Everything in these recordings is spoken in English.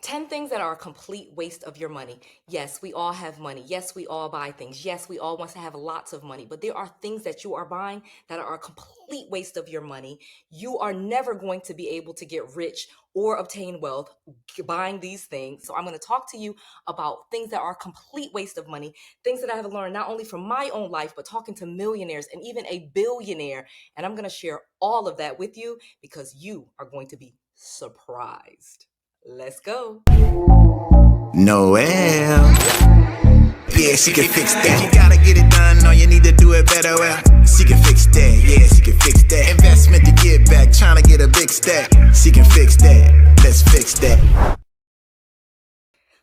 10 things that are a complete waste of your money. Yes, we all have money. Yes, we all buy things. Yes, we all want to have lots of money, but there are things that you are buying that are a complete waste of your money. You are never going to be able to get rich or obtain wealth buying these things. So I'm going to talk to you about things that are a complete waste of money, things that I have learned not only from my own life, but talking to millionaires and even a billionaire. And I'm going to share all of that with you because you are going to be surprised. Let's go. Noel. Yeah, she can fix that. You gotta get it done, or you need to do it better. Well, she can fix that. Yeah, she can fix that. Investment to get back, trying to get a big stack. She can fix that. Let's fix that.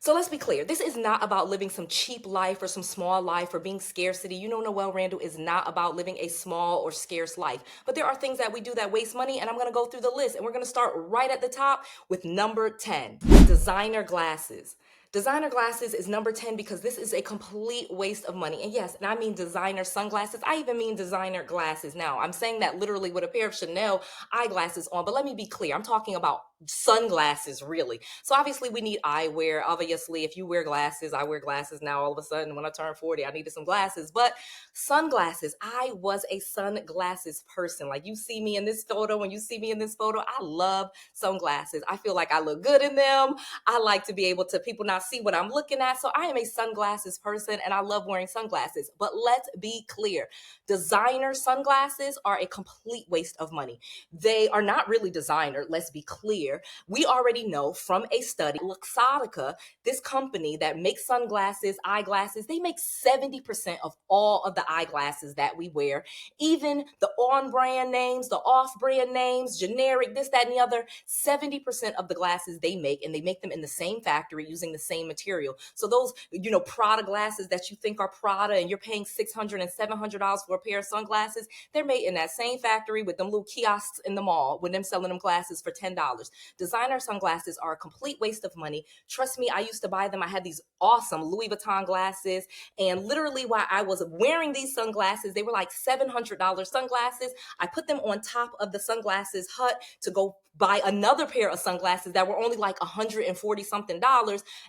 So let's be clear, this is not about living some cheap life or some small life or being scarcity. You know, Noel Randall is not about living a small or scarce life. But there are things that we do that waste money, and I'm going to go through the list. And we're going to start right at the top with number 10, designer glasses. Designer glasses is number 10 because this is a complete waste of money. And yes, and I mean designer sunglasses. I even mean designer glasses. Now, I'm saying that literally with a pair of Chanel eyeglasses on, but let me be clear. I'm talking about sunglasses, really. So obviously we need eyewear. Obviously, if you wear glasses, I wear glasses now. All of a sudden, when I turned 40, I needed some glasses. But sunglasses, I was a sunglasses person. Like you see me in this photo, when you see me in this photo, I love sunglasses. I feel like I look good in them. I like to be able to people not see what I'm looking at. So I am a sunglasses person and I love wearing sunglasses. But let's be clear. Designer sunglasses are a complete waste of money. They are not really designer, let's be clear. We already know from a study, 𝗥𝗢𝗘𝗟𝗟𝗘, this company that makes sunglasses, eyeglasses, they make 70% of all of the eyeglasses that we wear. Even the on-brand names, the off-brand names, generic, this, that, and the other, 70% of the glasses they make, and they make them in the same factory using the same material. So those, Prada glasses that you think are Prada and you're paying $600 and $700 for a pair of sunglasses, they're made in that same factory with them little kiosks in the mall with them selling them glasses for $10. Designer sunglasses are a complete waste of money. Trust me, I used to buy them. I had these awesome Louis Vuitton glasses, and literally while I was wearing these sunglasses, they were like $700 sunglasses. I put them on top of the sunglasses hut to go buy another pair of sunglasses that were only like $140 something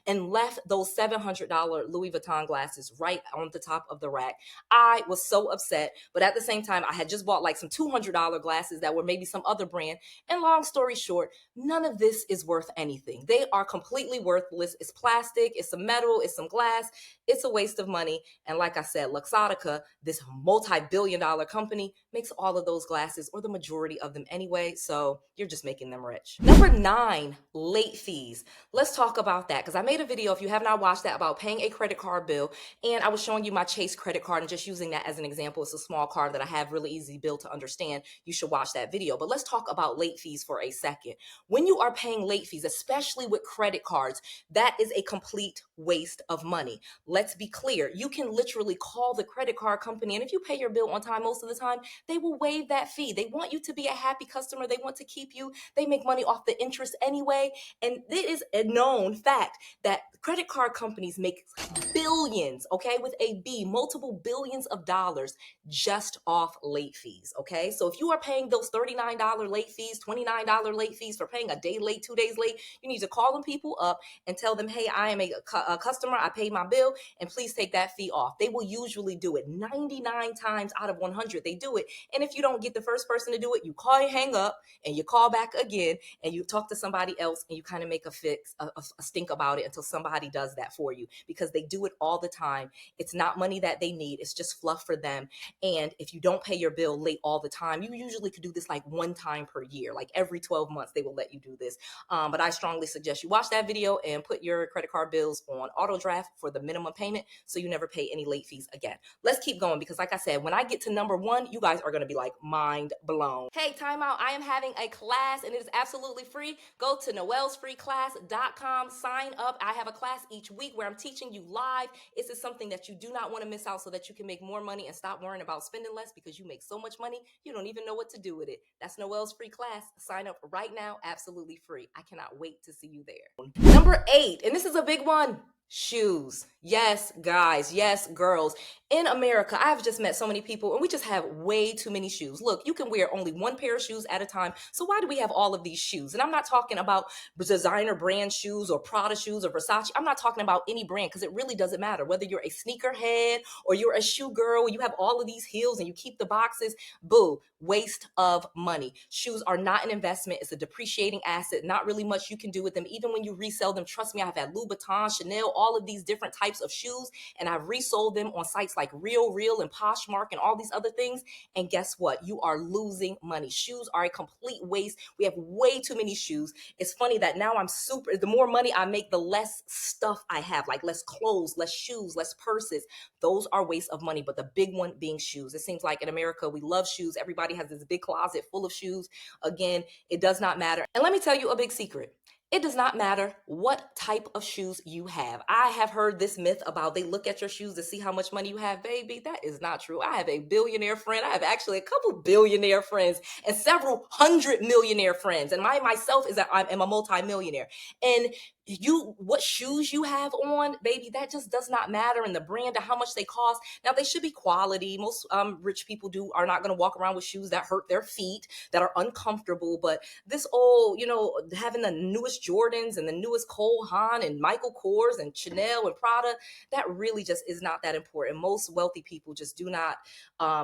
and left those $700 Louis Vuitton glasses right on the top of the rack. I was so upset, but at the same time, I had just bought like some $200 glasses that were maybe some other brand. And long story short, none of this is worth anything. They are completely worthless. It's plastic, it's some metal, it's some glass. It's a waste of money. And like I said, 𝗥𝗢𝗘𝗟𝗏, this multi-billion-dollar company, makes all of those glasses, or the majority of them anyway. So you're just making them rich. Number 9, late fees. Let's talk about that because I made a video, if you have not watched that, about paying a credit card bill. And I was showing you my Chase credit card and just using that as an example. It's a small card that I have, really easy bill to understand. You should watch that video. But let's talk about late fees for a second. When you are paying late fees, especially with credit cards, that is a complete waste of money. Let's be clear. You can literally call the credit card company, and if you pay your bill on time, most of the time, they will waive that fee. They want you to be a happy customer. They want to keep you. They make money off the interest anyway. And it is a known fact that credit card companies make billions, okay, with a B, multiple billions of dollars just off late fees, okay? So if you are paying those $39 late fees, $29 late fees for paying a day late, 2 days late, you need to call them people up and tell them, hey, I am a customer, I paid my bill, and please take that fee off. They will usually do it 99 times out of 100. They do it. And if you don't get the first person to do it, you call and hang up, and you call back again, and you talk to somebody else, and you kind of make a stink about it until somebody does that for you, because they do it all the time. It's not money that they need. It's just fluff for them. And if you don't pay your bill late all the time, you usually could do this like one time per year, like every 12 months, they will let you do this. But I strongly suggest you watch that video and put your credit card bills on auto draft for the minimum payment so you never pay any late fees again. Let's keep going because like I said, when I get to number 1, you guys are going to be like mind blown. Hey, time out. I am having a class and it is absolutely free. Go to noelsfreeclass.com, sign up. I have a class each week where I'm teaching you live. This is something that you do not want to miss out so that you can make more money and stop worrying about spending less because you make so much money, you don't even know what to do with it. That's Noel's free class. Sign up right now, absolutely free. I cannot wait to see you there. Number 8, and this is a big one. Shoes. Yes, guys. Yes, girls. In America, I've just met so many people and we just have way too many shoes. Look, you can wear only one pair of shoes at a time. So why do we have all of these shoes? And I'm not talking about designer brand shoes or Prada shoes or Versace. I'm not talking about any brand because it really doesn't matter whether you're a sneakerhead or you're a shoe girl, you have all of these heels and you keep the boxes. Boo, waste of money. Shoes are not an investment. It's a depreciating asset. Not really much you can do with them. Even when you resell them, trust me, I've had Louboutin, Chanel, all of these different types of shoes, and I've resold them on sites like Real and Poshmark and all these other things. And guess what? You are losing money. Shoes are a complete waste. We have way too many shoes. It's funny that now the more money I make, the less stuff I have, like less clothes, less shoes, less purses. Those are waste of money, but the big one being shoes. It seems like in America, we love shoes. Everybody has this big closet full of shoes. Again, it does not matter. And let me tell you a big secret. It does not matter what type of shoes you have. I have heard this myth about they look at your shoes to see how much money you have. Baby, that is not true. I have a billionaire friend. I have actually a couple billionaire friends and several hundred millionaire friends. And myself is that I am a multimillionaire. And what shoes you have on, baby, that just does not matter. And the brand and how much they cost. Now, they should be quality. Most rich people are not going to walk around with shoes that hurt their feet, that are uncomfortable. But this old, having the newest Jordans and the newest 𝗂𝗢𝗄 and Michael Kors and Chanel and Prada, that really just is not that important. Most wealthy people just do not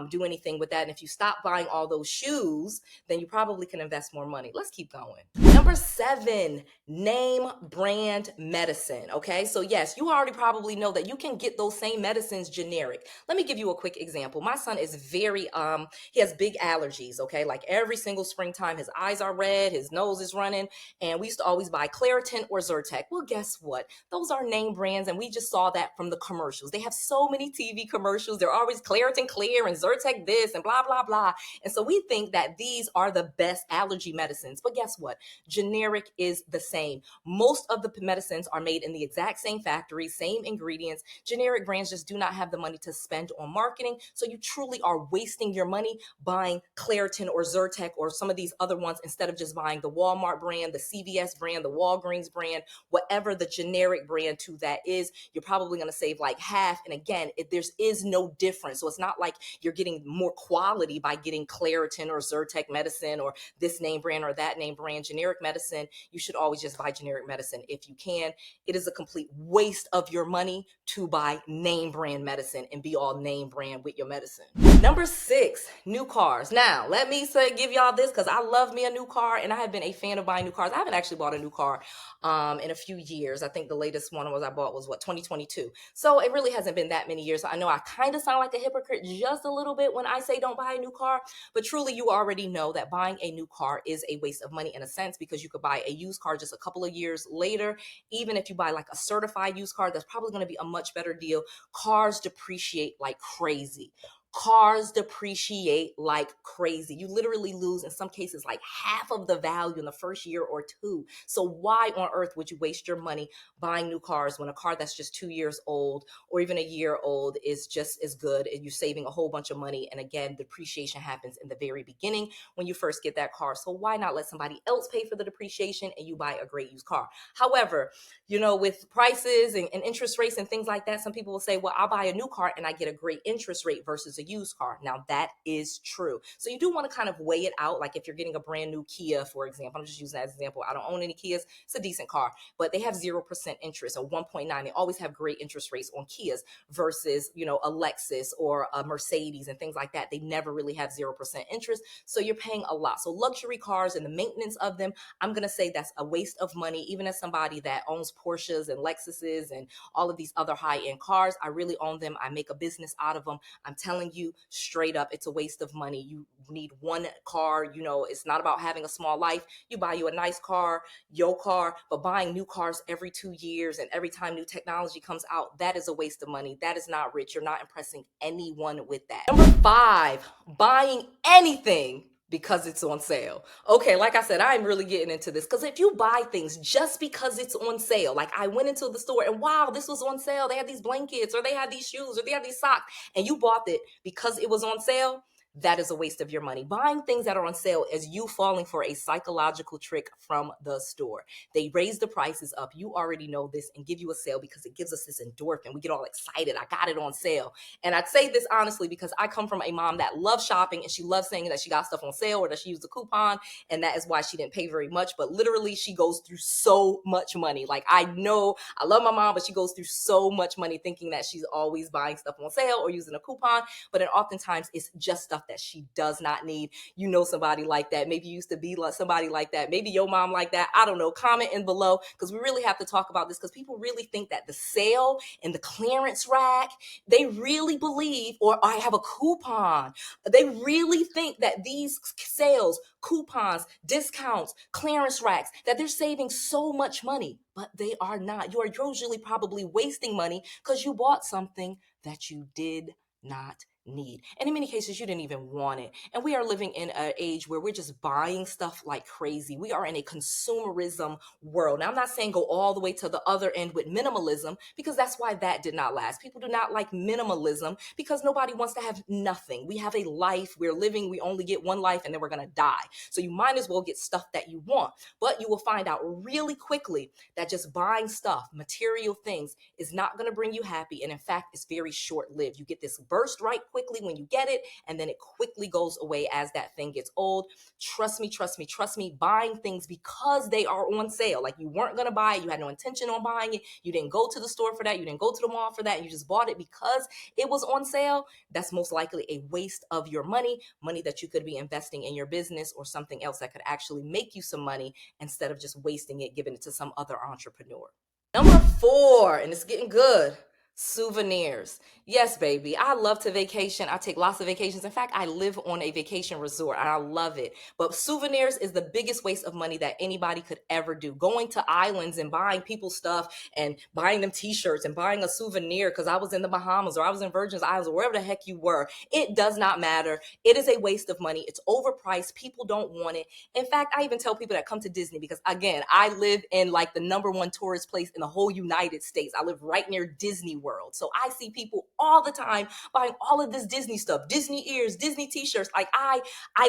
do anything with that. And if you stop buying all those shoes, then you probably can invest more money. Let's keep going. Number 7, name brand medicine. Okay, so yes, you already probably know that you can get those same medicines generic. Let me give you a quick example. My son is he has big allergies. Okay, like every single springtime, his eyes are red, his nose is running, and we used to always buy Claritin or Zyrtec. Well, guess what? Those are name brands, and we just saw that from the commercials. They have so many TV commercials. They're always Claritin Clear and Zyrtec this and blah, blah, blah. And so we think that these are the best allergy medicines. But guess what? Generic is the same. Most of the medicines are made in the exact same factory, same ingredients. Generic brands just do not have the money to spend on marketing. So you truly are wasting your money buying Claritin or Zyrtec or some of these other ones instead of just buying the Walmart brand, the CVS brand, the Walgreens brand, whatever the generic brand to that is. You're probably going to save like half. And again, there is no difference. So it's not like you're getting more quality by getting Claritin or Zyrtec medicine or this name brand or that name brand. Generic medicine, you should always just buy generic medicine if you can. It is a complete waste of your money to buy name brand medicine and be all name brand with your medicine. Number 6, new cars. Now, let me give y'all this because I love me a new car and I have been a fan of buying new cars. I haven't actually bought a new car in a few years. I think the latest one I bought was 2022. So it really hasn't been that many years. So I know I kind of sound like a hypocrite just a little bit when I say don't buy a new car, but truly you already know that buying a new car is a waste of money in a sense because you could buy a used car just a couple of years later. Even if you buy like a certified used car, that's probably going to be a much better deal. Cars depreciate like crazy. Cars depreciate like crazy. You literally lose, in some cases, like half of the value in the first year or two. So why on earth would you waste your money buying new cars when a car that's just 2 years old or even a year old is just as good and you're saving a whole bunch of money? And again, depreciation happens in the very beginning when you first get that car. So why not let somebody else pay for the depreciation and you buy a great used car? However, with prices and interest rates and things like that, some people will say, well, I'll buy a new car and I get a great interest rate versus a used car. Now that is true. So you do want to kind of weigh it out. Like if you're getting a brand new Kia, for example, I'm just using that as an example. I don't own any Kias. It's a decent car, but they have 0% interest or 1.9. They always have great interest rates on Kias versus, a Lexus or a Mercedes and things like that. They never really have 0% interest. So you're paying a lot. So luxury cars and the maintenance of them, I'm going to say that's a waste of money. Even as somebody that owns Porsches and Lexuses and all of these other high-end cars, I really own them. I make a business out of them. I'm telling you straight up, it's a waste of money. You need one car. It's not about having a small life. You buy you a nice car, your car, but buying new cars every 2 years and every time new technology comes out, that is a waste of money. That is not rich. You're not impressing anyone with that. Number 5, buying anything because it's on sale. Okay, like I said, I'm really getting into this because if you buy things just because it's on sale, like I went into the store and wow, this was on sale. They had these blankets or they had these shoes or they had these socks and you bought it because it was on sale, that is a waste of your money. Buying things that are on sale is you falling for a psychological trick from the store. They raise the prices up. You already know this and give you a sale because it gives us this endorphin. We get all excited. I got it on sale. And I'd say this honestly because I come from a mom that loves shopping and she loves saying that she got stuff on sale or that she used a coupon, and that is why she didn't pay very much. But literally, she goes through so much money. Like, I know I love my mom, but she goes through so much money thinking that she's always buying stuff on sale or using a coupon. But then oftentimes it's just stuff that she does not need. You know somebody like that. Maybe you used to be like somebody like that. Maybe your mom like that. I don't know. Comment in below, because we really have to talk about this, because people really think that the sale and the clearance rack, they really believe, or I have a coupon. They really think that these sales, coupons, discounts, clearance racks, that they're saving so much money, but they are not. You are usually probably wasting money because you bought something that you did not need. And in many cases, you didn't even want it. And we are living in an age where we're just buying stuff like crazy. We are in a consumerism world. Now, I'm not saying go all the way to the other end with minimalism, because that's why that did not last. People do not like minimalism because nobody wants to have nothing. We have a life, we're living, we only get one life, and then we're going to die. So you might as well get stuff that you want. But you will find out really quickly that just buying stuff, material things, is not going to bring you happy. And in fact, it's very short-lived. You get this burst right quickly when you get it, and then it quickly goes away as that thing gets old. Trust me, trust me, trust me. Buying things because they are on sale, like you weren't going to buy it, you had no intention on buying it, you didn't go to the store for that, you didn't go to the mall for that, and you just bought it because it was on sale, that's most likely a waste of your money that you could be investing in your business or something else that could actually make you some money, instead of just wasting it, giving it to some other entrepreneur. Number 4, and it's getting good. Souvenirs. Yes, baby. I love to vacation. I take lots of vacations. In fact, I live on a vacation resort and I love it. But souvenirs is the biggest waste of money that anybody could ever do. Going to islands and buying people stuff and buying them t-shirts and buying a souvenir because I was in the Bahamas or I was in Virgin Islands or wherever the heck you were. It does not matter. It is a waste of money. It's overpriced. People don't want it. In fact, I even tell people that come to Disney, because again, I live in like the #1 tourist place in the whole United States. I live right near Disney World. So I see people all the time buying all of this Disney stuff, Disney ears, Disney t-shirts. Like I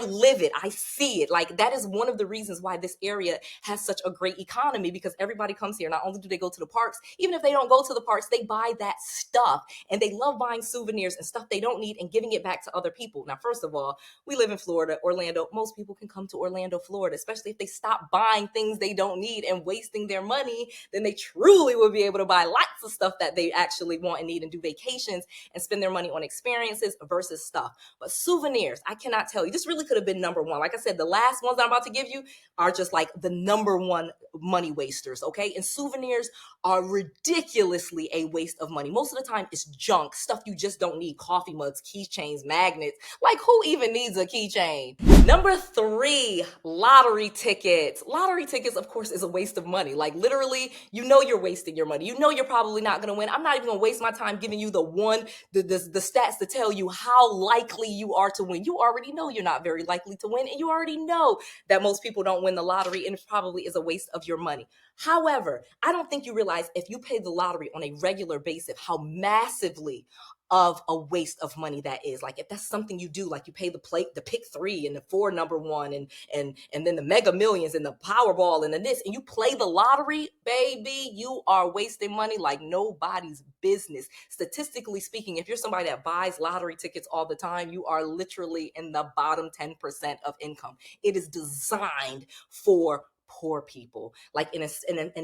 live it. I see it. Like that is one of the reasons why this area has such a great economy, because everybody comes here. Not only do they go to the parks, even if they don't go to the parks, they buy that stuff, and they love buying souvenirs and stuff they don't need and giving it back to other people. Now, first of all, we live in Florida, Orlando. Most people can come to Orlando, Florida, especially if they stop buying things they don't need and wasting their money, then they truly will be able to buy lots of stuff that they actually want and need and do vacations and spend their money on experiences versus stuff. But souvenirs, I cannot tell you, this really could have been #1. Like I said, the last ones I'm about to give you are just like the #1 money wasters, okay? And souvenirs are ridiculously a waste of money. Most of the time it's junk, stuff you just don't need, coffee mugs, keychains, magnets. Like who even needs a keychain? Number 3, lottery tickets. Lottery tickets, of course, is a waste of money. Like literally, you know you're wasting your money. You know you're probably not gonna win. I'm not even gonna waste my time giving you the stats to tell you how likely you are to win. You already know you're not very likely to win, and you already know that most people don't win the lottery, and it probably is a waste of your money. However, I don't think you realize if you pay the lottery on a regular basis, how massively of a waste of money that is. Like if that's something you do, like you pay the pick 3 and the 4 #1 and then the Mega Millions and the Powerball and the this, and you play the lottery, baby, you are wasting money like nobody's business. Statistically speaking, if you're somebody that buys lottery tickets all the time, you are literally in the bottom 10% of income. It is designed for poor people. Like and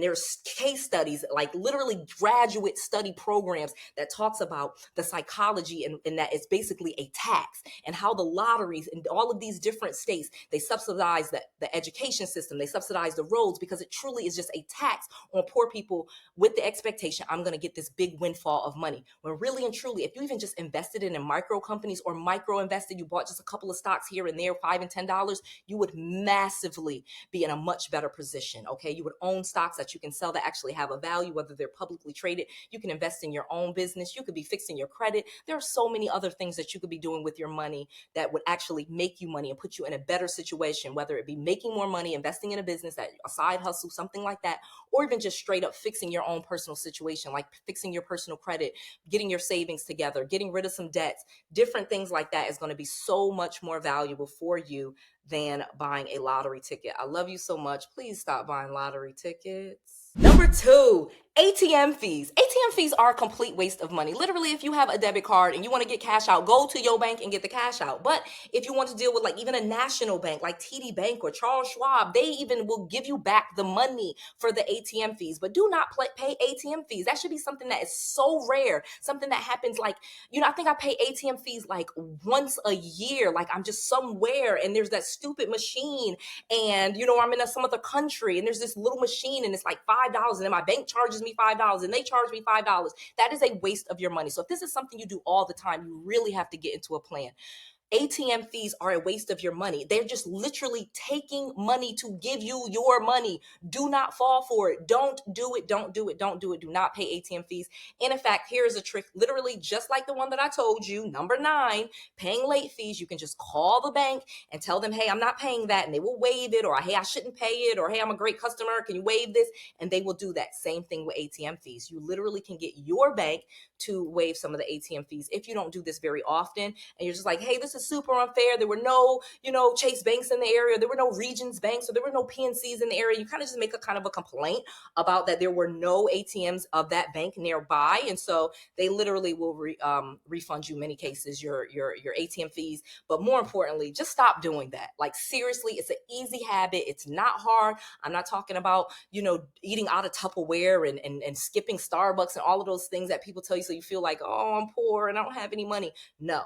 there's case studies, like literally graduate study programs that talks about the psychology and that it's basically a tax, and how the lotteries in all of these different states, they subsidize the education system, they subsidize the roads, because it truly is just a tax on poor people with the expectation, I'm going to get this big windfall of money. When really and truly, if you even just invested in micro companies or micro invested, you bought just a couple of stocks here and there, $5 and $10, you would massively be in a much better better position, okay? You would own stocks that you can sell that actually have a value, whether they're publicly traded. You can invest in your own business. You could be fixing your credit. There are so many other things that you could be doing with your money that would actually make you money and put you in a better situation, whether it be making more money, investing in a business, a side hustle, something like that, or even just straight up fixing your own personal situation, like fixing your personal credit, getting your savings together, getting rid of some debts. Different things like that is going to be so much more valuable for you than buying a lottery ticket. I love you so much. Please stop buying lottery tickets. Number 2, ATM fees. ATM fees are a complete waste of money. Literally, if you have a debit card and you want to get cash out, go to your bank and get the cash out. But if you want to deal with like even a national bank like TD Bank or Charles Schwab, they even will give you back the money for the ATM fees. But do not pay ATM fees. That should be something that is so rare, something that happens like, I think I pay ATM fees like once a year. Like I'm just somewhere and there's that stupid machine and, I'm in some other country and there's this little machine and it's like $5 and then my bank charges me $5 and they charge me $5. That is a waste of your money. So if this is something you do all the time, you really have to get into a plan. ATM fees are a waste of your money. They're just literally taking money to give you your money. Do not fall for it. Don't do it. Don't do it. Don't do it. Do not pay ATM fees. And in fact, here's a trick, literally just like the one that I told you, number 9, paying late fees. You can just call the bank and tell them, hey, I'm not paying that. And they will waive it, or hey, I shouldn't pay it, or hey, I'm a great customer. Can you waive this? And they will do that. Same thing with ATM fees. You literally can get your bank to waive some of the ATM fees if you don't do this very often. And you're just like, hey, this is super unfair. There were no, Chase banks in the area. There were no Regions banks, or there were no PNCs in the area. You kind of just make a kind of a complaint about that there were no ATMs of that bank nearby. And so they literally will refund you, many cases, your ATM fees. But more importantly, just stop doing that. Like seriously, it's an easy habit. It's not hard. I'm not talking about, eating out of Tupperware and skipping Starbucks and all of those things that people tell you so you feel like, oh, I'm poor and I don't have any money. No.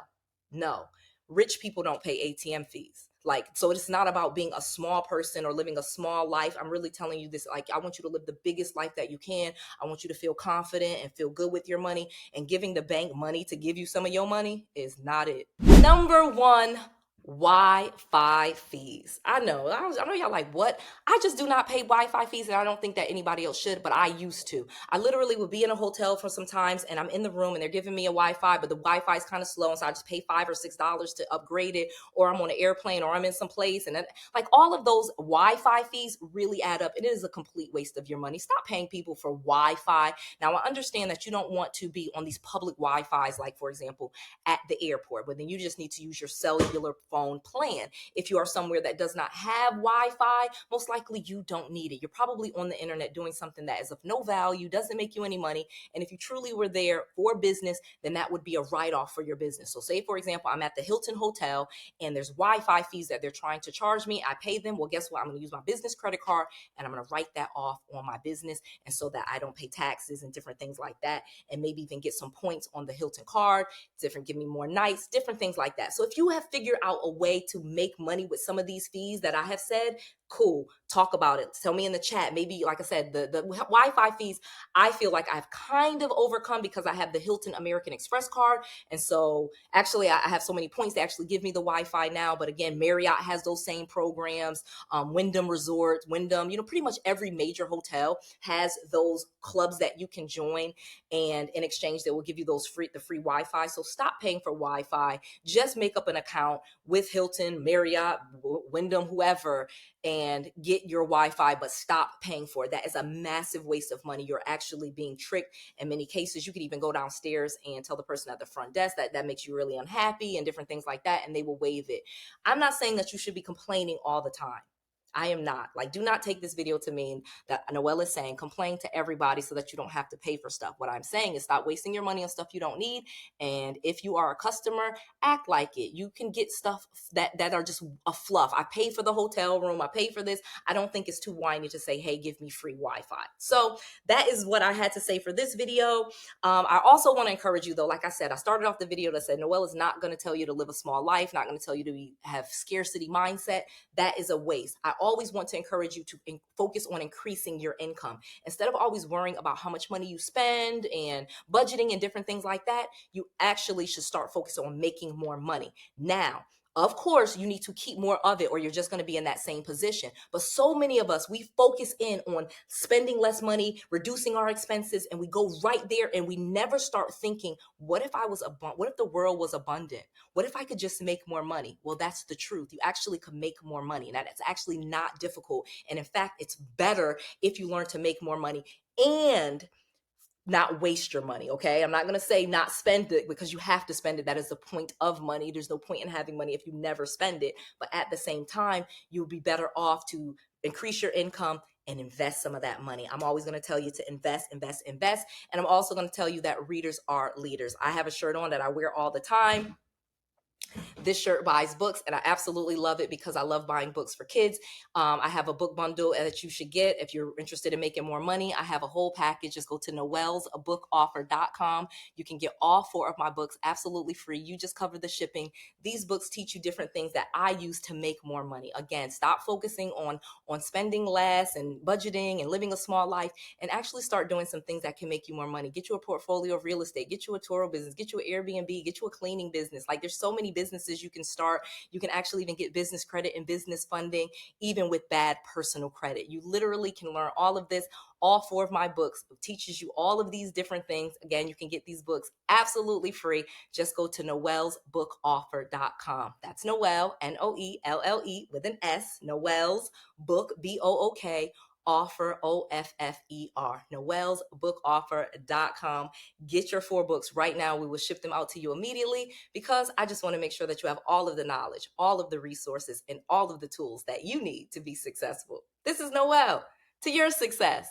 Rich people don't pay ATM fees. So it's not about being a small person or living a small life. I'm really telling you this, I want you to live the biggest life that you can. I want you to feel confident and feel good with your money, and giving the bank money to give you some of your money is not it. Number 1, Wi-Fi fees. I know y'all like, what? I just do not pay Wi-Fi fees, and I don't think that anybody else should, but I used to. I literally would be in a hotel for some times and I'm in the room and they're giving me a Wi-Fi, but the Wi-Fi is kind of slow, and so I just pay $5 or $6 to upgrade it, or I'm on an airplane, or I'm in some place, and then, all of those Wi-Fi fees really add up. It is a complete waste of your money. Stop paying people for Wi-Fi. Now, I understand that you don't want to be on these public Wi-Fis, like for example, at the airport, but then you just need to use your cellular phone plan. If you are somewhere that does not have Wi-Fi, most likely you don't need it. You're probably on the internet doing something that is of no value, doesn't make you any money. And if you truly were there for business, then that would be a write-off for your business. So say, for example, I'm at the Hilton Hotel and there's Wi-Fi fees that they're trying to charge me. I pay them. Well, guess what? I'm going to use my business credit card and I'm going to write that off on my business, and so that I don't pay taxes and different things like that, and maybe even get some points on the Hilton card, give me more nights, different things like that. So if you have figured out a way to make money with some of these fees that I have said, cool, talk about it. Tell me in the chat. Maybe, like I said, the Wi-Fi fees, I feel like I've kind of overcome because I have the Hilton American Express card. And so actually I have so many points to actually give me the Wi-Fi now. But again, Marriott has those same programs, Wyndham Resorts, pretty much every major hotel has those clubs that you can join, and in exchange they will give you the free Wi-Fi. So stop paying for Wi-Fi. Just make up an account with Hilton, Marriott, Wyndham, whoever, and get your Wi-Fi, but stop paying for it. That is a massive waste of money. You're actually being tricked. In many cases, you could even go downstairs and tell the person at the front desk that makes you really unhappy and different things like that, and they will waive it. I'm not saying that you should be complaining all the time. I am not. Do not take this video to mean that Noelle is saying complain to everybody so that you don't have to pay for stuff. What I'm saying is stop wasting your money on stuff you don't need. And if you are a customer, act like it. You can get stuff that are just a fluff. I pay for the hotel room. I pay for this. I don't think it's too whiny to say, hey, give me free Wi-Fi. So that is what I had to say for this video. I also want to encourage you, though, like I said, I started off the video that said Noelle is not going to tell you to live a small life, not going to tell you to have scarcity mindset. That is a waste. I always want to encourage you to focus on increasing your income. Instead of always worrying about how much money you spend and budgeting and different things like that, you actually should start focusing on making more money. Now, Of course, you need to keep more of it or you're just going to be in that same position. But so many of us, we focus in on spending less money, reducing our expenses, and we go right there and we never start thinking, what if the world was abundant? What if I could just make more money? Well, that's the truth. You actually could make more money, and it's actually not difficult. And in fact, it's better if you learn to make more money and not waste your money, okay? I'm not going to say not spend it, because you have to spend it. That is the point of money. There's no point in having money if you never spend it. But at the same time, you'll be better off to increase your income and invest some of that money. I'm always going to tell you to invest. And I'm also going to tell you that readers are leaders. I have a shirt on that I wear all the time. This shirt buys books, and I absolutely love it because I love buying books for kids. I have a book bundle that you should get if you're interested in making more money. I have a whole package. Just go to 𝗬𝗏𝗡𝗏𝗀𝗏.com. You can get all 4 of my books absolutely free. You just cover the shipping. These books teach you different things that I use to make more money. Again, stop focusing on spending less and budgeting and living a small life, and actually start doing some things that can make you more money. Get you a portfolio of real estate, get you a Turo business, get you an Airbnb, get you a cleaning business. Like, there's so many businesses you can start. You can actually even get business credit and business funding, even with bad personal credit. You literally can learn all of this. All 4 of my books teaches you all of these different things. Again, you can get these books absolutely free. Just go to noellsbookoffer.com. That's Noelle, Noelle with an S, Noelle's book, BOOK, offer, OFFER, noellsbookoffer.com. Get your 4 books right now. We will ship them out to you immediately, because I just want to make sure that you have all of the knowledge, all of the resources, and all of the tools that you need to be successful. This is Noelle, to your success.